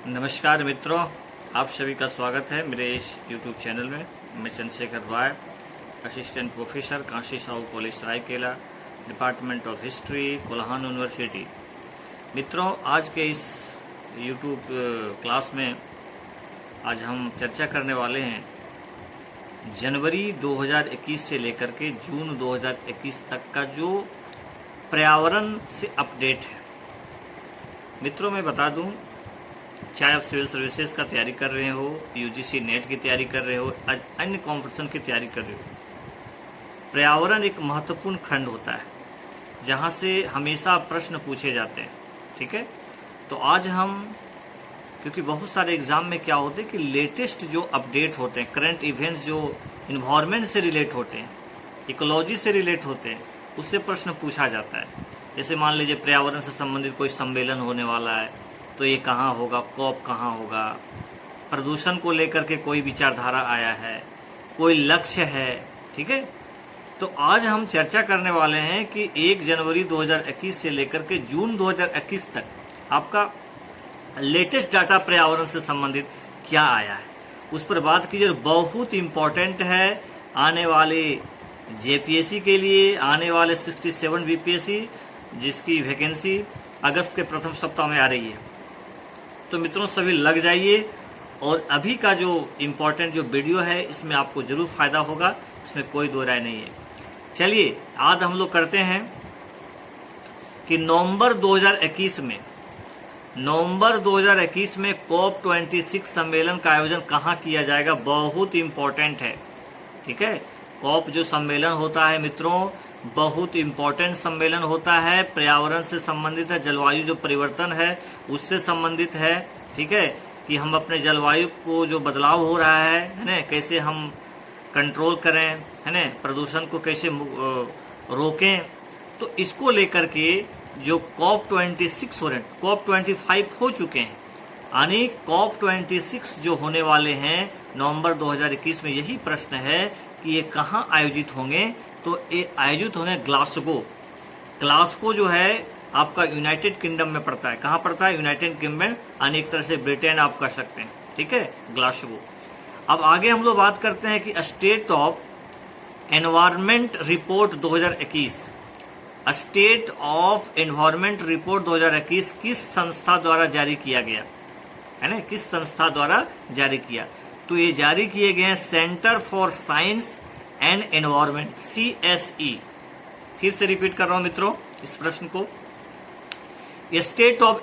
नमस्कार मित्रों, आप सभी का स्वागत है मेरे इस YouTube चैनल में। मैं Chandrashekhar Rai, assistant professor, Kashi Sahu college Saraikela, department of history, Kolhan university. मित्रों, आज के इस YouTube क्लास में आज हम चर्चा करने वाले हैं जनवरी 2021 से लेकर के जून 2021 तक का जो पर्यावरण से अपडेट है। मित्रों, मैं बता दूं, चाहे आप सिविल सर्विसेज का तैयारी कर रहे हो, यूजीसी नेट की तैयारी कर रहे हो, अन्य कॉम्पिटिशन की तैयारी कर रहे हो, पर्यावरण एक महत्वपूर्ण खंड होता है जहां से हमेशा प्रश्न पूछे जाते हैं। ठीक है, तो आज हम, क्योंकि बहुत सारे एग्जाम में क्या होते हैं कि लेटेस्ट जो अपडेट होते हैं, करंट इवेंट्स जो इन्वायरमेंट से रिलेट होते हैं, इकोलॉजी से रिलेट होते हैं, उससे प्रश्न पूछा जाता है। जैसे मान लीजिए पर्यावरण से संबंधित कोई सम्मेलन होने वाला है, तो ये कहाँ होगा, कॉप कहाँ होगा, प्रदूषण को लेकर के कोई विचारधारा आया है, कोई लक्ष्य है। ठीक है, तो आज हम चर्चा करने वाले हैं कि 1 जनवरी 2021 से लेकर के जून 2021 तक आपका लेटेस्ट डाटा पर्यावरण से संबंधित क्या आया है, उस पर बात कीजिए। बहुत इंपॉर्टेंट है आने वाले जेपीएससी के लिए, आने वाले 67 बीपीएससी जिसकी वैकेंसी अगस्त के प्रथम सप्ताह में आ रही है। तो मित्रों, सभी लग जाइए, और अभी का जो इम्पोर्टेंट जो वीडियो है इसमें आपको जरूर फायदा होगा, इसमें कोई दो राय नहीं है। चलिए, आज हम लोग करते हैं कि नवंबर 2021 में कॉप 26 सम्मेलन का आयोजन कहाँ किया जाएगा। बहुत इंपॉर्टेंट है। ठीक है, कॉप जो सम्मेलन होता है मित्रों, बहुत इंपॉर्टेंट सम्मेलन होता है, पर्यावरण से संबंधित है, जलवायु जो परिवर्तन है उससे संबंधित है। ठीक है, कि हम अपने जलवायु को जो बदलाव हो रहा है ना, कैसे हम कंट्रोल करें, है ना, प्रदूषण को कैसे रोकें। तो इसको लेकर के जो कॉप 26 हो रहे हैं, कॉप 25 हो चुके हैं, यानी कॉप 26 जो होने वाले हैं नवंबर 2021 में, यही प्रश्न है कि ये कहाँ आयोजित होंगे। तो ये आयोजित होंगे ग्लासगो जो है आपका यूनाइटेड किंगडम में पड़ता है। कहाँ पड़ता है? यूनाइटेड किंगडम, यानी एक तरह से ब्रिटेन आप कर सकते हैं। ठीक है, ग्लासगो। अब आगे हम लोग बात करते हैं कि state of environment report 2021, state of environment report 2021 किस संस्था द्वारा जारी किया गया है ना, किस संस्था द्वारा जारी किया। तो ये जारी किए गए हैं centre for science and environment, CSE। फिर से रिपीट कर रहा हूं मित्रों इस प्रश्न को। स्टेट ऑफ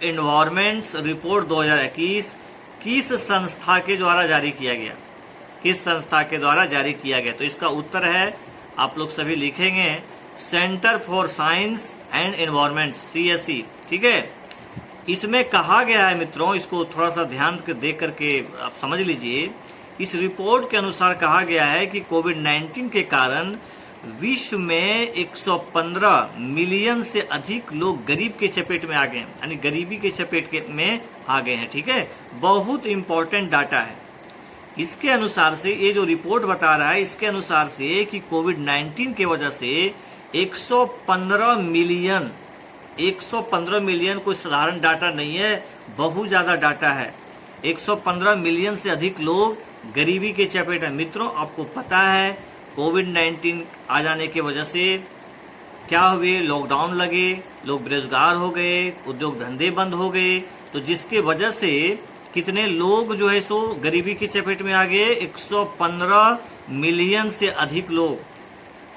एनवायरमेंट रिपोर्ट 2021 किस संस्था के द्वारा जारी किया गया, किस संस्था के द्वारा जारी किया गया। तो इसका उत्तर है, आप लोग सभी लिखेंगे, centre for science and environment, CSE। ठीक है, इसमें कहा गया है मित्रों, इसको थोड़ा सा ध्यान दे करके आप समझ लीजिए। इस रिपोर्ट के अनुसार कहा गया है कि कोविड-19 के कारण विश्व में 115 मिलियन से अधिक लोग गरीब के चपेट में आ गए हैं, यानी गरीबी के चपेट में आ गए हैं। ठीक है, बहुत इंपॉर्टेंट डाटा है। इसके अनुसार से, ये जो रिपोर्ट बता रहा है, इसके अनुसार से कि कोविड-19 की वजह से 115 मिलियन कोई साधारण डाटा नहीं है, बहुत ज्यादा डाटा है। 115 मिलियन से अधिक लोग गरीबी के चपेट में। मित्रों, आपको पता है कोविड-19 आ जाने की वजह से क्या हुए, लॉकडाउन लगे, लोग बेरोजगार हो गए, उद्योग धंधे बंद हो गए। तो जिसके वजह से कितने लोग जो है सो गरीबी की चपेट में आ गए, 115 मिलियन से अधिक लोग।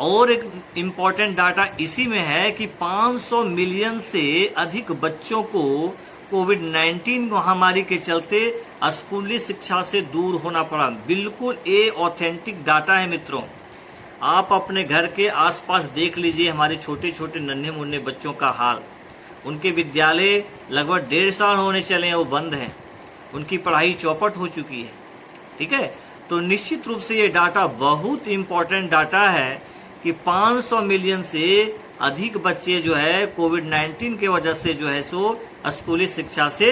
और एक इम्पॉर्टेंट डाटा इसी में है कि 500 मिलियन से अधिक बच्चों को कोविड-19 महामारी के चलते स्कूली शिक्षा से दूर होना पड़ा। बिल्कुल ये ऑथेंटिक डाटा है मित्रों। आप अपने घर के आसपास देख लीजिए, हमारे छोटे छोटे नन्हे मुन्ने बच्चों का हाल। उनके विद्यालय लगभग 1.5 साल होने चले हैं, वो बंद हैं, उनकी पढ़ाई चौपट हो चुकी है। ठीक है, तो निश्चित रूप से ये डाटा बहुत इंपॉर्टेंट डाटा है कि 500 मिलियन से अधिक बच्चे जो है कोविड-19 की वजह से जो है सो स्कूली शिक्षा से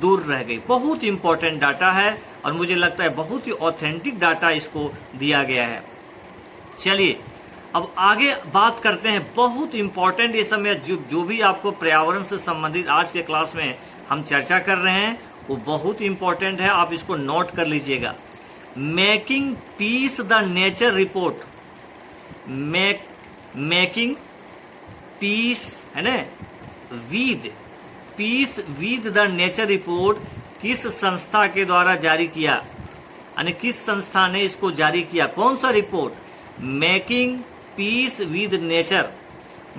दूर रह गई। बहुत इंपॉर्टेंट डाटा है, और मुझे लगता है बहुत ही ऑथेंटिक डाटा इसको दिया गया है। चलिए अब आगे बात करते हैं, बहुत इंपॉर्टेंट ये समय जो भी आपको पर्यावरण से संबंधित आज के क्लास में हम चर्चा कर रहे हैं वो बहुत इंपॉर्टेंट है, आप इसको नोट कर लीजिएगा। Making piece the nature report, making piece है ना, with peace with the nature report किस संस्था के द्वारा जारी किया, यानी किस संस्था ने इसको जारी किया, कौन सा report? Making peace with nature,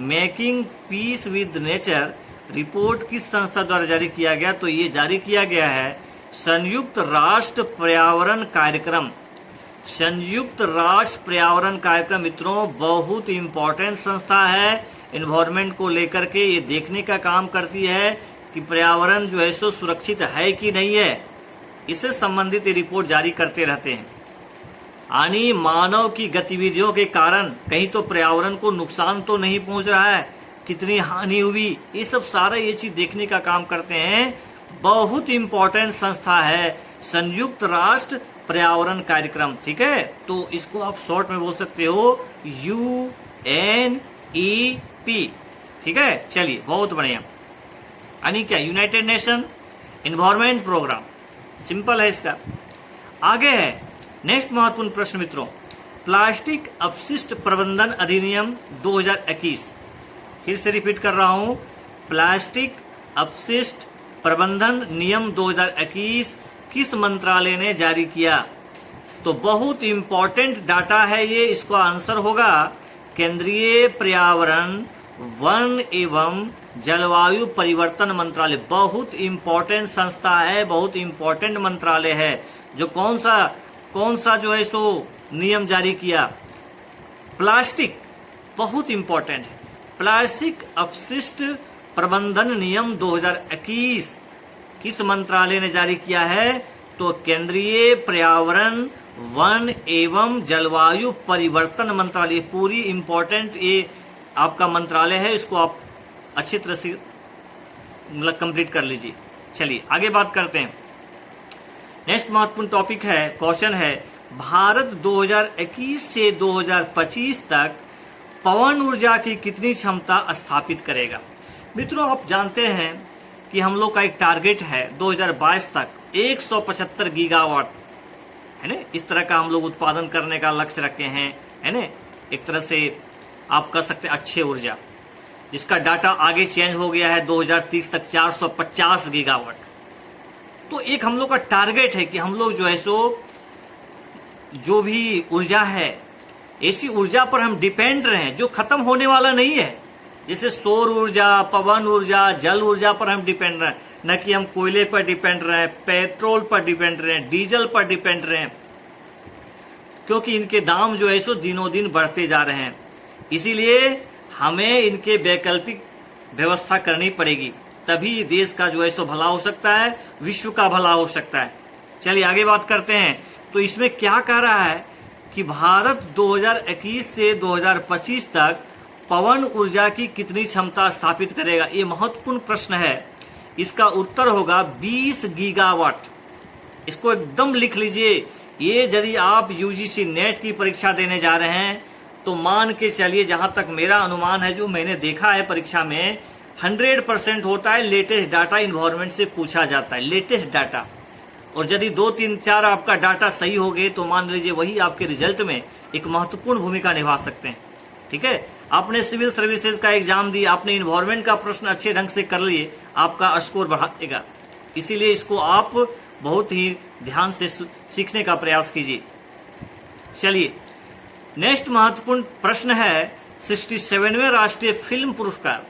making peace with nature report किस संस्था द्वारा जारी किया गया? तो ये जारी किया गया है संयुक्त राष्ट्र पर्यावरण कार्यक्रम। संयुक्त राष्ट्र पर्यावरण कार्यक्रम मित्रों बहुत इंपॉर्टेंट संस्था है, एनवायरमेंट को लेकर के ये देखने का काम करती है कि पर्यावरण जो है सो सुरक्षित है कि नहीं है, इससे संबंधित ये रिपोर्ट जारी करते रहते हैं। यानी मानव की गतिविधियों के कारण कहीं तो पर्यावरण को नुकसान तो नहीं पहुंच रहा है, कितनी हानि हुई, ये सब सारा ये चीज देखने का काम करते हैं। बहुत इंपॉर्टेंट संस्था है संयुक्त राष्ट्र पर्यावरण कार्यक्रम, ठीक है। तो इसको आप शॉर्ट में बोल सकते हो UNEP, ठीक है। चलिए बहुत बढ़िया, यानी क्या, United Nation environment program, simple है इसका। आगे है नेक्स्ट महत्वपूर्ण प्रश्न मित्रों, प्लास्टिक अपशिष्ट प्रबंधन अधिनियम 2021, फिर से रिपीट कर रहा हूं, प्लास्टिक अपशिष्ट प्रबंधन नियम 2021 किस मंत्रालय ने जारी किया? तो बहुत इंपॉर्टेंट डाटा है ये, इसको आंसर होगा केंद्रीय पर्यावरण वन एवं जलवायु परिवर्तन मंत्रालय। बहुत इंपॉर्टेंट संस्था है, बहुत इंपॉर्टेंट मंत्रालय है, जो कौन सा जो है सो नियम जारी किया? प्लास्टिक, बहुत इंपॉर्टेंट है, प्लास्टिक अपशिष्ट प्रबंधन नियम 2021 किस मंत्रालय ने जारी किया है? तो केंद्रीय पर्यावरण वन एवं जलवायु परिवर्तन मंत्रालय। पूरी इंपॉर्टेंट ये आपका मंत्रालय है, इसको आप अच्छी तरह से मतलब कंप्लीट कर लीजिए। चलिए आगे बात करते हैं। नेक्स्ट महत्वपूर्ण टॉपिक है, क्वेश्चन है, भारत 2021 से 2025 तक पवन ऊर्जा की कितनी क्षमता स्थापित करेगा? मित्रों आप जानते हैं कि हम लोग का एक टारगेट है 2022 तक 175 गीगावाट, है ना, इस तरह का हम लोग उत्पादन करने का लक्ष्य रखे हैं, है ना। एक तरह से आप कह सकते हैं अच्छे ऊर्जा, जिसका डाटा आगे चेंज हो गया है 2030 तक 450 गीगावाट। तो एक हम लोग का टारगेट है कि हम लोग जो है सो जो भी ऊर्जा है ऐसी ऊर्जा पर हम डिपेंड रहे जो खत्म होने वाला नहीं है, जैसे सौर ऊर्जा, पवन ऊर्जा, जल ऊर्जा पर हम डिपेंड रहे, न कि हम कोयले पर डिपेंड रहे, पेट्रोल पर डिपेंड रहे, डीजल पर डिपेंड रहे, क्योंकि इनके दाम जो है सो दिनों दिन बढ़ते जा रहे हैं। इसीलिए हमें इनके वैकल्पिक व्यवस्था करनी पड़ेगी, तभी देश का जो है सो भला हो सकता है, विश्व का भला हो सकता है। चलिए आगे बात करते हैं। तो इसमें क्या कह रहा है कि भारत 2021 से 2025 तक पवन ऊर्जा की कितनी क्षमता स्थापित करेगा? ये महत्वपूर्ण प्रश्न है। इसका उत्तर होगा 20 गीगावाट। इसको एकदम लिख लीजिए। ये यदि आप यूजीसी नेट की परीक्षा देने जा रहे हैं तो मान के चलिए, जहां तक मेरा अनुमान है, जो मैंने देखा है परीक्षा में 100% होता है लेटेस्ट डाटा इन्वायरमेंट से पूछा जाता है, लेटेस्ट डाटा। और यदि 2, 3, 4 आपका डाटा सही हो गए तो मान लीजिए वही आपके रिजल्ट में एक महत्वपूर्ण भूमिका निभा सकते हैं, ठीक है। आपने सिविल सर्विसेज का एग्जाम दी, आपने इन्वायरमेंट का प्रश्न अच्छे ढंग से कर लिए, आपका स्कोर बढ़ा देगा। इसीलिए इसको आप बहुत ही ध्यान से सीखने का प्रयास कीजिए। चलिए नेक्स्ट महत्वपूर्ण प्रश्न है 67वें राष्ट्रीय फिल्म पुरस्कार।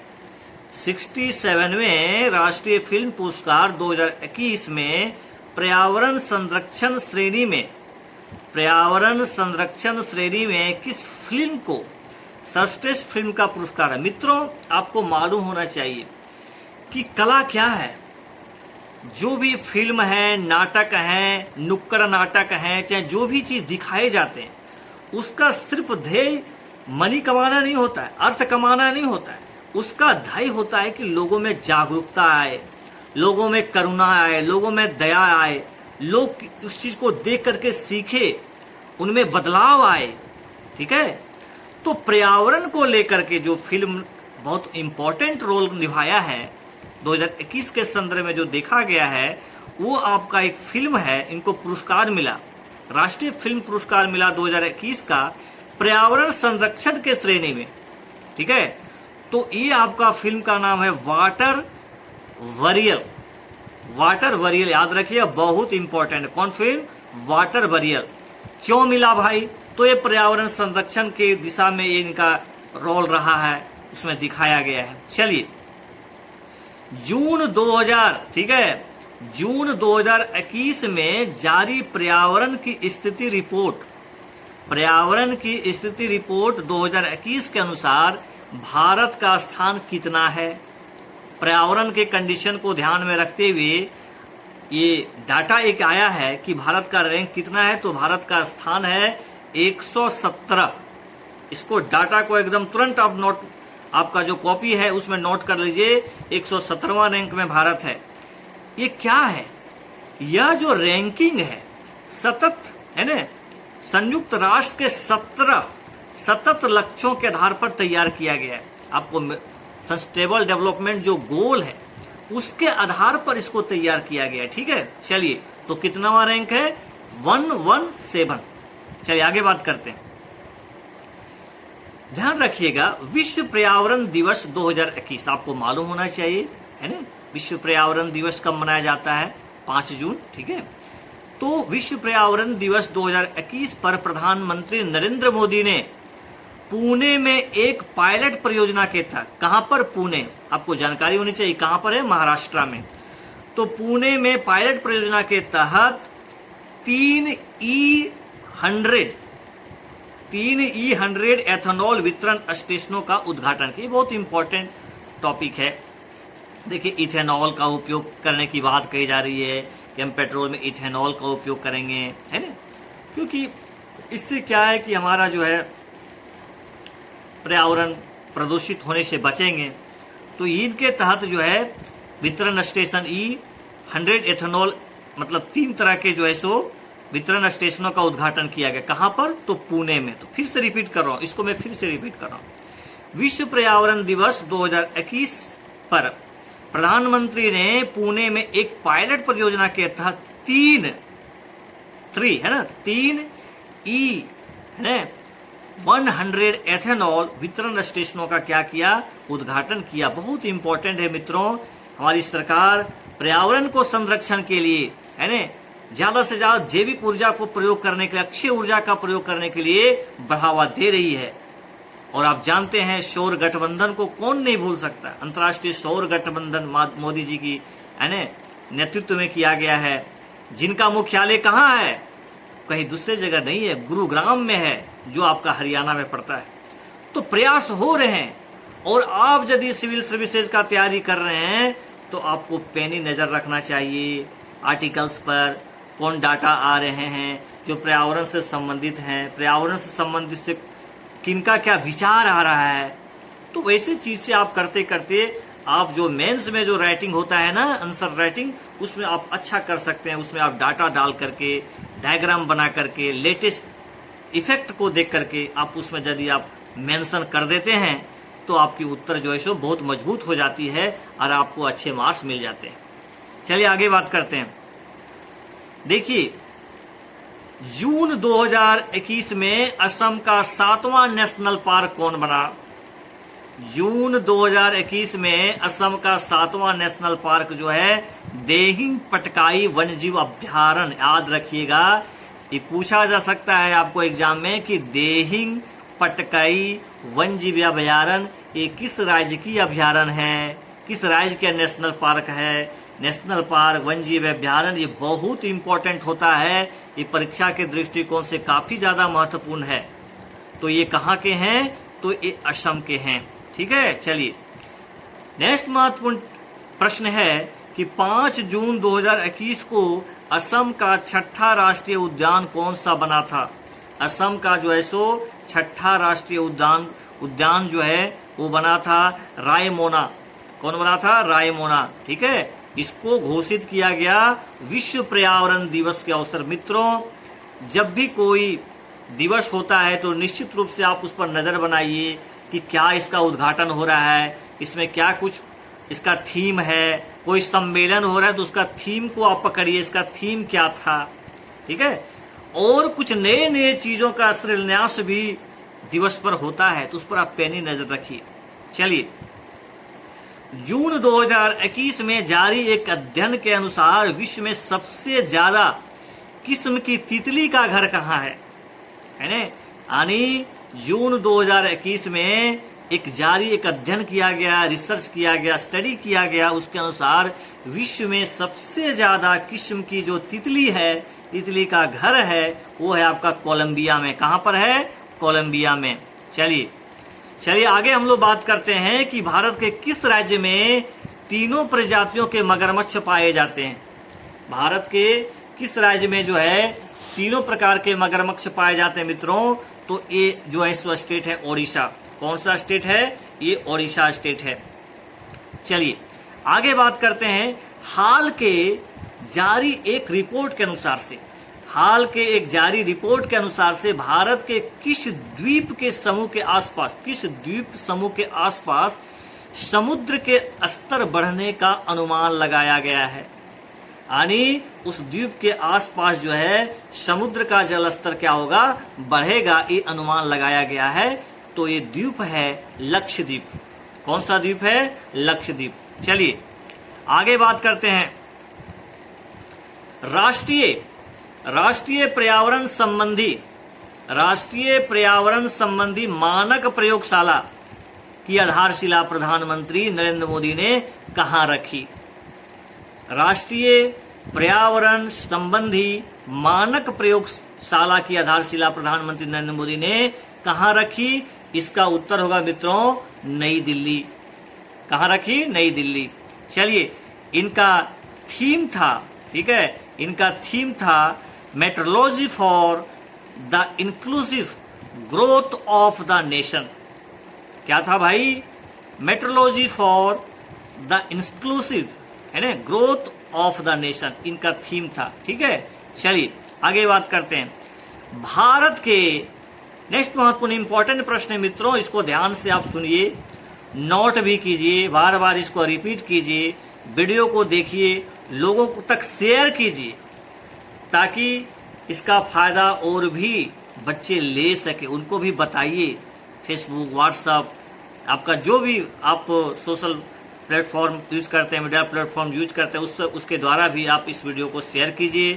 67वें राष्ट्रीय फिल्म पुरस्कार 2021 में पर्यावरण संरक्षण श्रेणी में किस फिल्म को सर्वश्रेष्ठ फिल्म का पुरस्कार है? मित्रों आपको मालूम होना चाहिए कि कला क्या है। जो भी फिल्म है, नाटक है, नुक्कड़ नाटक है, चाहे जो भी चीज दिखाए जाते हैं, उसका सिर्फ ध्येय मनी कमाना नहीं होता है, अर्थ कमाना नहीं होता है। उसका ध्येय होता है कि लोगों में जागरूकता आए, लोगों में करुणा आए, लोगों में दया आए, लोग उस चीज को देख करके सीखे, उनमें बदलाव आए, ठीक है। तो पर्यावरण को लेकर के जो फिल्म बहुत इंपॉर्टेंट रोल निभाया है 2021 के संदर्भ में जो देखा गया है, वो आपका एक फिल्म है, इनको पुरस्कार मिला, राष्ट्रीय फिल्म पुरस्कार मिला 2021 का पर्यावरण संरक्षण के श्रेणी में। ठीक है, तो ये आपका फिल्म का नाम है वाटर वरियल। वाटर वरियल याद रखिए, बहुत इंपॉर्टेंट। कौन फिल्म? वाटर वरियल। क्यों मिला भाई? तो ये पर्यावरण संरक्षण के दिशा में ये इनका रोल रहा है, उसमें दिखाया गया है। चलिए, जून 2000, ठीक है, जून 2021 में जारी पर्यावरण की स्थिति रिपोर्ट, पर्यावरण की स्थिति रिपोर्ट 2021 के अनुसार भारत का स्थान कितना है? पर्यावरण के कंडीशन को ध्यान में रखते हुए ये डाटा एक आया है कि भारत का रैंक कितना है। तो भारत का स्थान है 117। इसको डाटा को एकदम तुरंत आप नोट, आपका जो कॉपी है उसमें नोट कर लीजिए, 117वां रैंक में भारत है। ये क्या है? यह जो रैंकिंग है सतत है ना, संयुक्त राष्ट्र के 17 सतत लक्ष्यों के आधार पर तैयार किया गया है। आपको सस्टेनेबल डेवलपमेंट जो गोल है उसके आधार पर इसको तैयार किया गया है। ठीक है, चलिए, तो कितनावां रैंक है? 117। चलिए आगे बात करते हैं। ध्यान रखिएगा, विश्व पर्यावरण दिवस 2021 आपको मालूम होना चाहिए, है ना। विश्व पर्यावरण दिवस कब मनाया जाता है? 5 जून। ठीक है, तो विश्व पर्यावरण दिवस 2021 पर प्रधानमंत्री नरेंद्र मोदी ने पुणे में एक पायलट परियोजना के तहत, कहां पर? पुणे, आपको जानकारी होनी चाहिए कहां पर है, महाराष्ट्र में। तो पुणे में पायलट परियोजना के तहत 3E100 एथेनॉल वितरण स्टेशनों का उद्घाटन किया। बहुत इंपॉर्टेंट टॉपिक है। देखिए, इथेनॉल का उपयोग करने की बात कही जा रही है कि हम पेट्रोल में इथेनॉल का उपयोग करेंगे, है ना, क्योंकि इससे क्या है कि हमारा जो है पर्यावरण प्रदूषित होने से बचेंगे। तो इनके तहत जो है वितरण स्टेशन E100 एथेनॉल, मतलब 3 तरह के जो है सो वितरण स्टेशनों का उद्घाटन किया गया। कहां पर? तो पुणे में। तो फिर से रिपीट कर रहा हूं, इसको मैं फिर से रिपीट कर रहा हूं। विश्व पर्यावरण दिवस 2021 पर प्रधानमंत्री ने पुणे में एक पायलट परियोजना के तहत 3 E है ना 100 एथेनॉल वितरण स्टेशनों का क्या किया? उद्घाटन किया। बहुत इंपॉर्टेंट है मित्रों, हमारी सरकार पर्यावरण को संरक्षण के लिए, है ना, ज्यादा से ज्यादा जैविक ऊर्जा को प्रयोग करने के लिए, अक्षय ऊर्जा का प्रयोग करने के लिए बढ़ावा दे रही है। और आप जानते हैं सौर गठबंधन को कौन नहीं भूल सकता। अंतर्राष्ट्रीय सौर गठबंधन मोदी जी की, है ना, नेतृत्व में किया गया है, जिनका मुख्यालय कहाँ है? कहीं दूसरे जगह नहीं है, गुरुग्राम में है, जो आपका हरियाणा में पड़ता है। तो प्रयास हो रहे हैं, और आप यदि सिविल सर्विसेज का तैयारी कर रहे हैं तो आपको पैनी नजर रखना चाहिए आर्टिकल्स पर, कौन डाटा आ रहे हैं जो पर्यावरण से संबंधित हैं, पर्यावरण से संबंधित से किनका क्या विचार आ रहा है। तो वैसे चीज से आप करते करते आप जो मेंस में जो राइटिंग होता है ना, आंसर राइटिंग, उसमें आप अच्छा कर सकते हैं। उसमें आप डाटा डाल करके, डायग्राम बना करके, लेटेस्ट इफेक्ट को देख करके आप उसमें यदि आप मेंशन कर देते हैं तो आपकी उत्तर जो है सो बहुत मजबूत हो जाती है और आपको अच्छे मार्क्स मिल जाते हैं। चलिए आगे बात करते हैं। देखिए, जून 2021 में असम का 7वां नेशनल पार्क कौन बना? जून 2021 में असम का 7वां नेशनल पार्क जो है देहिंग पटकाई वन्यजीव अभ्यारण्य। याद रखिएगा, ये पूछा जा सकता है आपको एग्जाम में कि देहिंग पटकाई वन्यजीव अभ्यारण्य ये किस राज्य की अभ्यारण्य है, किस राज्य का नेशनल पार्क है। नेशनल पार्क, वन्यजीव अभ्यारण्य, ये बहुत इंपॉर्टेंट होता है, ये परीक्षा के दृष्टिकोण से काफी ज्यादा महत्वपूर्ण है। तो ये कहाँ के हैं? तो ये असम के हैं। ठीक है, चलिए नेक्स्ट महत्वपूर्ण प्रश्न है कि 5 जून 2021 को असम का 6ठा राष्ट्रीय उद्यान कौन सा बना था? असम का जो है सो 6ठा राष्ट्रीय उद्यान जो है वो बना था रायमोना। कौन बना था? रायमोना। ठीक है, इसको घोषित किया गया विश्व पर्यावरण दिवस के अवसर। मित्रों, जब भी कोई दिवस होता है तो निश्चित रूप से आप उस पर नजर बनाइए कि क्या इसका उद्घाटन हो रहा है, इसमें क्या कुछ इसका थीम है, कोई सम्मेलन हो रहा है तो उसका थीम को आप पकड़िए, इसका थीम क्या था, ठीक है। और कुछ नए नए चीजों का शिलान्यास भी दिवस पर होता है तो उस पर आप पैनी नजर रखिए। चलिए, जून 2021 में जारी एक अध्ययन के अनुसार विश्व में सबसे ज्यादा किस्म की तितली का घर कहाँ है ना। यानी जून 2021 में एक अध्ययन किया गया, रिसर्च किया गया, स्टडी किया गया, उसके अनुसार विश्व में सबसे ज्यादा किस्म की जो तितली है, तितली का घर है, वो है आपका कोलंबिया में। कहां पर है? कोलंबिया में। चलिए आगे हम लोग बात करते हैं कि भारत के किस राज्य में तीनों प्रजातियों के मगरमच्छ पाए जाते हैं। भारत के किस राज्य में जो है तीनों प्रकार के मगरमच्छ पाए जाते हैं मित्रों? तो ये जो है सो स्टेट है ओडिशा। कौन सा स्टेट है? ये ओडिशा स्टेट है। चलिए आगे बात करते हैं। हाल के जारी एक रिपोर्ट के अनुसार से भारत के किस द्वीप समूह के आसपास समुद्र के स्तर बढ़ने का अनुमान लगाया गया है। यानी उस द्वीप के आसपास जो है समुद्र का जल स्तर क्या होगा? बढ़ेगा, ये अनुमान लगाया गया है। तो ये द्वीप है लक्षद्वीप। कौन सा द्वीप है? लक्षद्वीप। चलिए आगे बात करते हैं। राष्ट्रीय पर्यावरण संबंधी मानक प्रयोगशाला की आधारशिला प्रधानमंत्री नरेंद्र मोदी ने कहां रखी? राष्ट्रीय पर्यावरण संबंधी मानक प्रयोगशाला की आधारशिला प्रधानमंत्री नरेंद्र मोदी ने कहां रखी? इसका उत्तर होगा मित्रों नई दिल्ली। कहां रखी? नई दिल्ली। चलिए इनका थीम था, ठीक है, इनका थीम था metrology for the inclusive growth of the nation. क्या था भाई? मेट्रोलॉजी फॉर द इंक्लूसिव है ना ग्रोथ ऑफ द नेशन, इनका थीम था, ठीक है। चलिए आगे बात करते हैं। भारत के नेक्स्ट महत्वपूर्ण इंपॉर्टेंट प्रश्न है मित्रों, इसको ध्यान से आप सुनिए, नोट भी कीजिए, बार बार इसको रिपीट कीजिए, वीडियो को देखिए, लोगों तक शेयर कीजिए ताकि इसका फायदा और भी बच्चे ले सके, उनको भी बताइए। फेसबुक, व्हाट्सएप, आपका जो भी आप सोशल प्लेटफॉर्म यूज करते हैं, मीडिया प्लेटफॉर्म यूज करते हैं, उसके द्वारा भी आप इस वीडियो को शेयर कीजिए।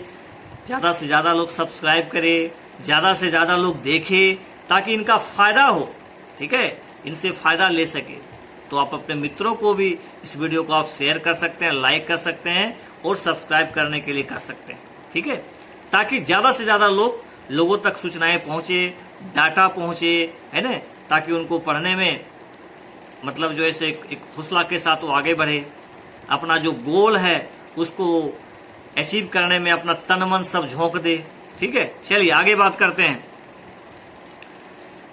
ज्यादा से ज्यादा लोग सब्सक्राइब करें, ज्यादा से ज्यादा लोग देखें ताकि इनका फायदा हो, ठीक है, इनसे फायदा ले सके। तो आप अपने मित्रों को भी इस वीडियो को आप शेयर कर सकते हैं, लाइक कर सकते हैं और सब्सक्राइब करने के लिए कर सकते हैं, ठीक है, ताकि ज्यादा से ज्यादा लोगों तक सूचनाएं पहुंचे, डाटा पहुंचे, है ना, ताकि उनको पढ़ने में मतलब जो है एक हौसला के साथ वो आगे बढ़े, अपना जो गोल है उसको अचीव करने में अपना तन मन सब झोंक दे, ठीक है। चलिए आगे बात करते हैं।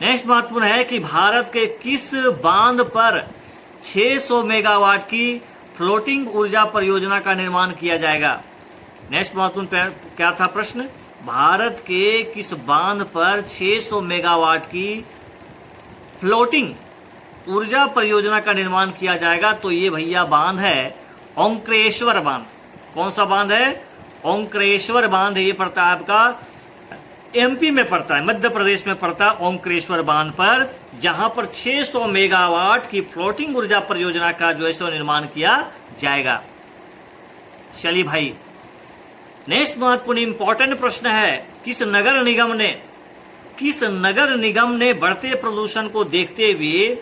नेक्स्ट महत्वपूर्ण है कि भारत के किस बांध पर 600 मेगावाट की फ्लोटिंग ऊर्जा परियोजना का निर्माण किया जाएगा? नेक्स्ट महत्वपूर्ण क्या था प्रश्न? भारत के किस बांध पर 600 मेगावाट की फ्लोटिंग ऊर्जा परियोजना का निर्माण किया जाएगा? तो ये भैया बांध है ओंकारेश्वर बांध। कौन सा बांध है? ओंकारेश्वर बांध है। ये पड़ता है आपका एमपी में पड़ता है, मध्य प्रदेश में पड़ता है ओंकारेश्वर बांध पर, जहां पर 600 मेगावाट की फ्लोटिंग ऊर्जा परियोजना का जो है सो निर्माण किया जाएगा। चलिए भाई, नेक्स्ट महत्वपूर्ण इंपॉर्टेंट प्रश्न है, किस नगर निगम ने बढ़ते प्रदूषण को देखते हुए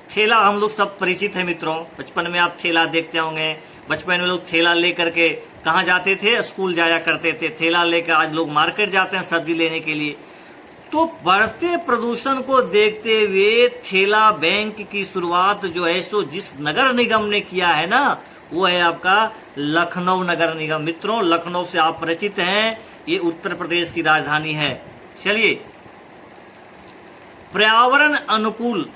ठेला हम लोग सब परिचित है मित्रों, बचपन में आप ठेला देखते होंगे। बचपन में लोग ठेला लेकर के कहाँ जाते थे? स्कूल जाया करते थे। ठेला लेकर आज लोग मार्केट जाते हैं सब्जी लेने के लिए। तो बढ़ते प्रदूषण को देखते हुए ठेला बैंक की शुरुआत जो है सो जिस नगर निगम ने किया है ना, वो है आपका लखनऊ नगर निगम। मित्रों लखनऊ से आप परिचित हैं, ये उत्तर प्रदेश की राजधानी है। चलिए, पर्यावरण अनुकूल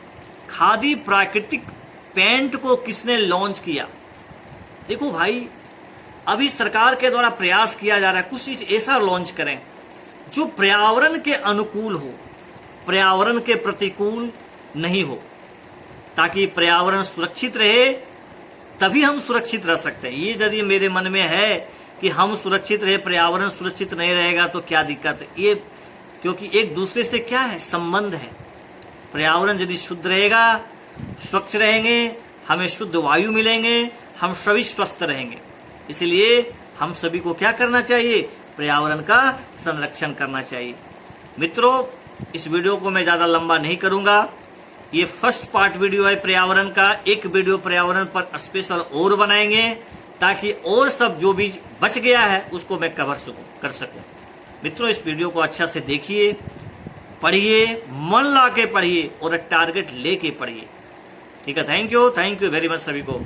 खादी प्राकृतिक पेंट को किसने लॉन्च किया? देखो भाई, अभी सरकार के द्वारा प्रयास किया जा रहा है, कुछ चीज ऐसा लॉन्च करें जो पर्यावरण के अनुकूल हो, पर्यावरण के प्रतिकूल नहीं हो, ताकि पर्यावरण सुरक्षित रहे, तभी हम सुरक्षित रह सकते हैं। ये यदि मेरे मन में है कि हम सुरक्षित रहे, पर्यावरण सुरक्षित नहीं रहेगा तो क्या दिक्कत है, ये क्योंकि एक दूसरे से क्या है, संबंध है। पर्यावरण यदि शुद्ध रहेगा, स्वच्छ रहेंगे, हमें शुद्ध वायु मिलेंगे, हम सभी स्वस्थ रहेंगे। इसलिए हम सभी को क्या करना चाहिए, पर्यावरण का संरक्षण करना चाहिए। मित्रों, इस वीडियो को मैं ज्यादा लंबा नहीं करूंगा, ये फर्स्ट पार्ट वीडियो है पर्यावरण का। एक वीडियो पर्यावरण पर स्पेशल और बनाएंगे, ताकि और सब जो भी बच गया है उसको मैं कर सकूं। मित्रों, इस वीडियो को अच्छा से देखिए, पढ़िए, मन ला के पढ़िए और टारगेट लेके पढ़िए। ठीक है, थैंक यू वेरी मच सभी को।